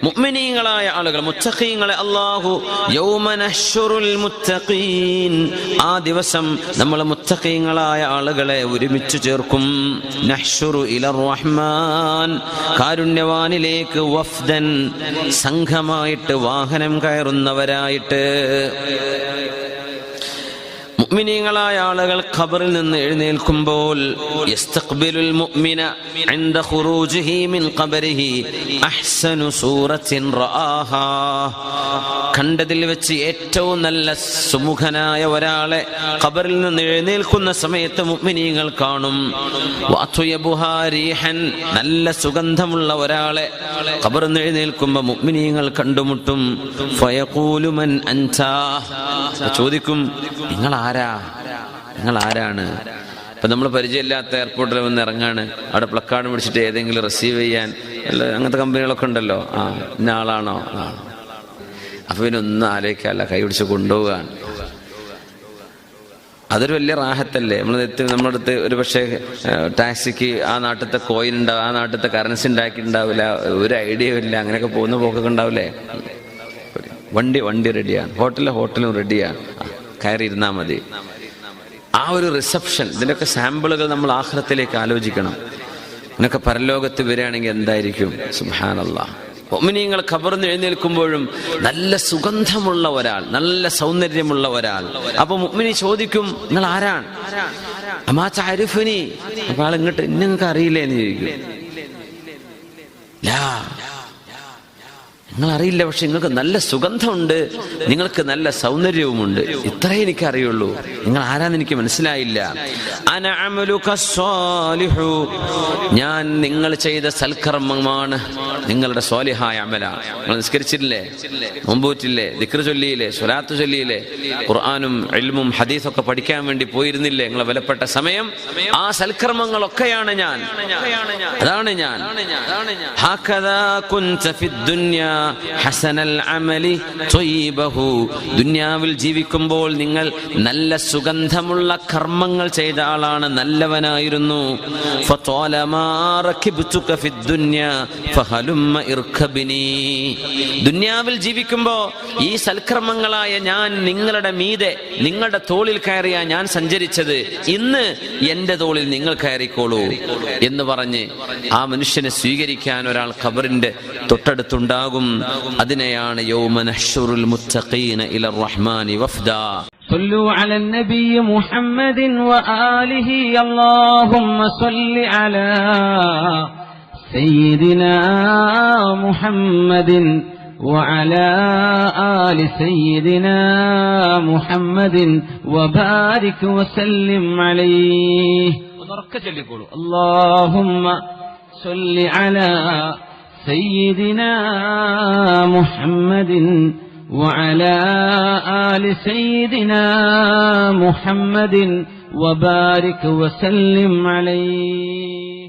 മുഅ്മിനീങ്ങളായ ആളുകൾ, മുത്തഖീങ്ങളെ അല്ലാഹു യൗമ നഹ്ശുറുൽ മുത്തഖീൻ, ആ ദിവസം നമ്മൾ മുത്തഖീങ്ങളായ ആളുകളെ ഒരുമിച്ച് ചേർക്കും. നഹ്ശുറു ഇലർ റഹ്മാൻ, കാരുണ്യവാനിലേക്ക് വഫ്ദൻ, സംഘമായിട്ട് വാഹനം കയറുന്നവരായിട്ട്. മുഅ്മിനീങ്ങളായ ആളുകൾ ഖബറിൽ നിന്ന് എഴുന്നേൽക്കുമ്പോൾ യസ്തഖ്ബിലുൽ മുഅ്മിന ഇൻദ ഖുറൂജിഹി മിൻ ഖബരിഹി അഹ്സനു സൂറത്തിൻ റആഹാ, കണ്ടതിൽ വെച്ച് ഏറ്റവും നല്ല സുമുഖനായ ഒരാളെ ഖബറിൽ നിന്ന് എഴുന്നേൽക്കുന്ന സമയത്ത് മുഅ്മിനീങ്ങൾ കാണും. വഅത്വയബുഹാ റീഹൻ, നല്ല സുഗന്ധമുള്ള ഒരാളെ ഖബറിൽ നിന്ന് എഴുന്നേൽക്കുമ്പോൾ മുഅ്മിനീങ്ങൾ കണ്ടുമുട്ടും. ഫയഖൂലു മൻ അൻതാ, ചോദിക്കും നിങ്ങൾ ആരാണ്? ഇപ്പൊ നമ്മൾ പരിചയമില്ലാത്ത എയർപോർട്ടിൽ വന്ന് ഇറങ്ങാണ്, അവിടെ പ്ലക്കാർഡ് പിടിച്ചിട്ട് ഏതെങ്കിലും റിസീവ് ചെയ്യാൻ അങ്ങനത്തെ കമ്പനികളൊക്കെ ഉണ്ടല്ലോ, ഇന്ന ആളാണോ? അപ്പൊ പിന്നെ ഒന്നും ആലോചിക്കാല്ല, കൈ പിടിച്ച് കൊണ്ടുപോകാൻ. അതൊരു വലിയ റാഹത്തല്ലേ? നമ്മുടെ അടുത്ത് ഒരു പക്ഷേ ടാക്സിക്ക് ആ നാട്ടിലത്തെ കോയിൻ ഉണ്ടാവും, ആ നാട്ടിലത്തെ കറൻസി ഉണ്ടാക്കിയിട്ടുണ്ടാവില്ല, ഒരു ഐഡിയ ഇല്ല, അങ്ങനെയൊക്കെ പോകുന്ന പോക്കൊക്കെ ഉണ്ടാവില്ലേ? വണ്ടി റെഡിയാണ്, ഹോട്ടലും റെഡിയാണ്, കയറി ഇരുന്നാൽ മതി. ആ ഒരു റിസപ്ഷൻ, ഇതിൻ്റെയൊക്കെ സാമ്പിളുകൾ നമ്മൾ ആഖിറത്തിലേക്ക് ആലോചിക്കണം. ഇതിനൊക്കെ പരലോകത്ത് വരികയാണെങ്കിൽ എന്തായിരിക്കും? സുബ്ഹാനല്ലാഹ്. മുഅ്മിനീങ്ങൾ ഖബറിൽ എഴുന്നേൽക്കുമ്പോഴും നല്ല സുഗന്ധമുള്ള ഒരാൾ, നല്ല സൗന്ദര്യമുള്ള ഒരാൾ. അപ്പൊ മുഅ്മിനി ചോദിക്കും നിങ്ങൾ ആരാണ്? അമാ തഅരിഫുനി, അപ്പോൾ ആൾ ഇങ്ങോട്ട് നിങ്ങൾക്ക് അറിയില്ലേ എന്ന് ചോദിക്കും. ലാ, നിങ്ങൾ അറിയില്ല, പക്ഷെ നിങ്ങൾക്ക് നല്ല സുഗന്ധമുണ്ട്, നിങ്ങൾക്ക് നല്ല സൗന്ദര്യവുമുണ്ട്, ഇത്രേ എനിക്ക് അറിയുള്ളൂ, നിങ്ങൾ ആരാന്ന് എനിക്ക് മനസ്സിലായില്ല. അന അമലുക സ്വാലിഹു, ഞാൻ നിങ്ങൾ ചെയ്ത സൽക്കർമ്മമാണ്, നിങ്ങളുടെ സ്വാലിഹായ അമലാണ്. നിങ്ങൾ നിസ്കരിച്ചില്ലേ, നോമ്പൂറ്റില്ലേ, ദിക്ർ ചൊല്ലിയില്ലേ, സ്വലാത്ത് ചൊല്ലിയില്ലേ, ഖുർആനും ഇൽമും ഹദീസൊക്കെ പഠിക്കാൻ വേണ്ടി പോയിരുന്നില്ലേ നിങ്ങളെ വിലപ്പെട്ട സമയം? ആ സൽക്കർമ്മങ്ങളൊക്കെയാണ് ഞാൻ, അതാണ് ഞാൻ. ഹകദാ കുൻത ഫിദ്ദുനിയാ ഹസനൽ അമലി ത്വയ്യിബഹു, ദുനിയാവിൽ ജീവിക്കുമ്പോൾ നിങ്ങൾ നല്ല സുഗന്ധമുള്ള കർമ്മങ്ങൾ ചെയ്ത ആളാണ്, നല്ലവനായിരുന്നു. ഫത്വാലമാ റകിബ്തുക ഫിദ്ദുനിയാ ഫഹലുമ്മ ഇർകബിനി, ദുനിയാവിൽ ജീവിക്കുമ്പോ ഈ സൽക്കർമ്മങ്ങളായ ഞാൻ നിങ്ങളുടെ മീതെ, നിങ്ങളുടെ തോളിൽ കയറിയാ ഞാൻ സഞ്ചരിച്ചത്, ഇന്ന് എന്റെ തോളിൽ നിങ്ങൾ കയറിക്കോളൂ എന്ന് പറഞ്ഞ് ആ മനുഷ്യനെ സ്വീകരിക്കാൻ ഒരാൾ ഖബറിന്റെ തൊട്ടടുത്തുണ്ടാകും. അതിനെയാണ് യൗമ നഹ്ശുറുൽ മുത്തഖീന ഇലർ റഹ്മാനി വഫ്ദാ. صلوا على النبي محمد وآله اللهم صل على سيدنا محمد وعلى آل سيدنا محمد وبارك وسلم عليه. اللهم صل على سيدنا محمد وعلى آل سيدنا محمد وبارك وسلم عليه.